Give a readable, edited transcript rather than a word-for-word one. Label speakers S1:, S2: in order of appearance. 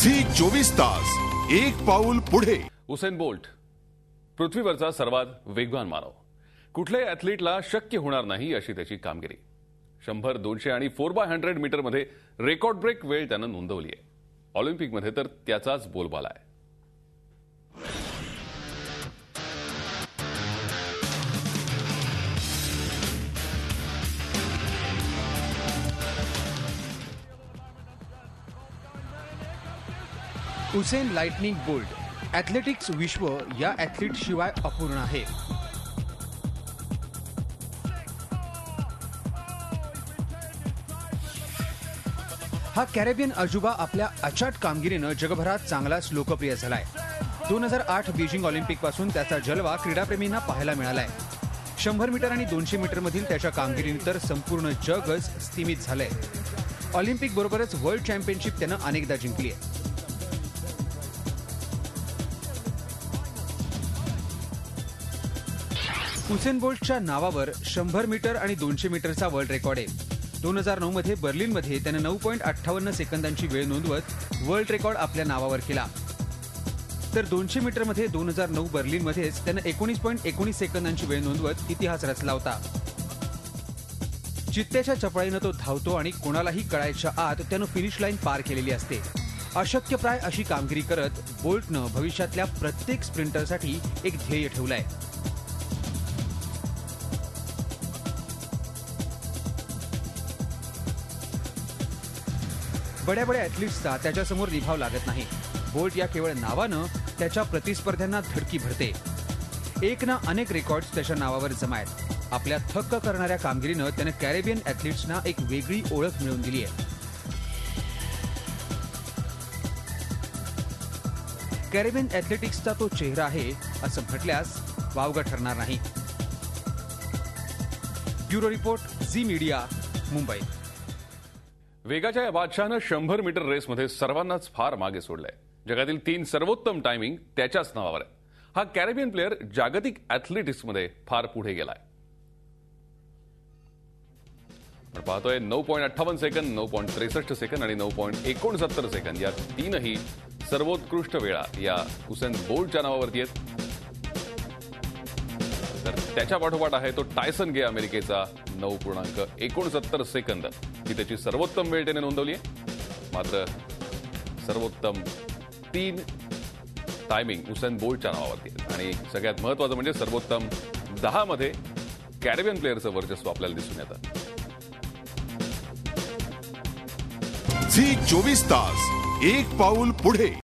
S1: Zee 24 तास एक पाऊल पुढे।
S2: उसेन बोल्ट पृथ्वीवरचा सर्वात वेगवान मानव। कुठल्याही ॲथलीटला शक्य होणार नाही अशी त्याची कामगिरी। 100, 200 आणि 4x100 मीटरमध्ये रेकॉर्ड ब्रेक वेळ त्यानं नोंदवली आहे। ऑलिम्पिकमध्ये तर त्याचाच बोलबाला आहे।
S3: उसेन लाइटनिंग बोल्ट ॲथलेटिक्स विश्व या ॲथलीट शिवाय अपूर्ण आहे। हा कॅरेबियन अजुबा आपल्या अचाट कामगिरीनं जगभरात चांगलाच लोकप्रिय झालाय। 2008 बीजिंग ऑलिम्पिक पासून त्याचा जलवा क्रीडाप्रेमींना पाहायला मिळालाय। 100 मीटर आणि 200 मीटर मधील त्याच्या कामगिरीने तर संपूर्ण जगच स्थिमित झालंय। ऑलिम्पिक बरोबरच वर्ल्ड चॅम्पियनशिप त्यानं अनेकदा जिंकली आहे। उसेन बोल्टच्या नावावर 100 मीटर आणि 200 मीटरचा वर्ल्ड रेकॉर्ड आहे। 2009 मध्ये बर्लिनमध्ये त्याने 9.58 सेकंदांची वेळ नोंदवत वर्ल्ड रेकॉर्ड आपल्या नावावर केला। तर 200 मीटरमध्ये 2009 बर्लिनमध्येच त्याने 19.19 सेकंदांची वेळ नोंदवत इतिहास रचला होता। चित्त्याच्या चपळाईनं तो धावतो आणि कोणालाही कळायच्या आत त्यानं फिनिश लाईन पार केलेली असते। अशक्यप्राय अशी कामगिरी करत बोल्टनं भविष्यातल्या प्रत्येक स्प्रिंटरसाठी एक ध्येय ठेवलंय। बड्या बड्या ॲथलीट्सचा त्याच्यासमोर निभाव लागत नाही। बोल्ट या केवळ नावानं त्याच्या प्रतिस्पर्ध्यांना धडकी भरते। एक ना अनेक रेकॉर्ड्स त्याच्या नावावर जमा आहेत। आपल्या थक्क करणाऱ्या कामगिरीनं त्याने कॅरेबियन ॲथलीट्सना एक वेगळी ओळख मिळवून दिली आहे। कॅरेबियन ॲथलेटिक्सचा तो चेहरा आहे असं म्हटल्यास वावगं ठरणार नाही। Bureau report, Zee Media, Mumbai.
S2: वेगाच्या या बादशाहनं 100 मीटर रेसमध्ये सर्वांनाच फार मागे सोडलंय। जगातील 3 सर्वोत्तम टायमिंग त्याच्याच नावावर आहे। हा कॅरेबियन प्लेअर जागतिक ॲथलेटिक्समध्ये फार पुढे गेलाय। आपण पाहतोय 9.58 सेकंद, 9.63 सेकंद आणि 9.69 सेकंद या तीनही सर्वोत्कृष्ट वेळा या उसेन बोल्टच्या नावावरती आहेत। तर त्याच्या पाठोपाठ आहे तो टायसन गे अमेरिकेचा 9.69 सेकंद ही त्याची सर्वोत्तम वेळ त्याने नोंदवली आहे। मात्र सर्वोत्तम 3 टायमिंग उसेन बोल्टच्या नावावरती आहेत आणि सगळ्यात महत्त्वाचं म्हणजे सर्वोत्तम 10 मध्ये कॅरेबियन प्लेअरचं वर्चस्व आपल्याला दिसून येतं।
S1: झी 24 तास एक पाऊल पुढे।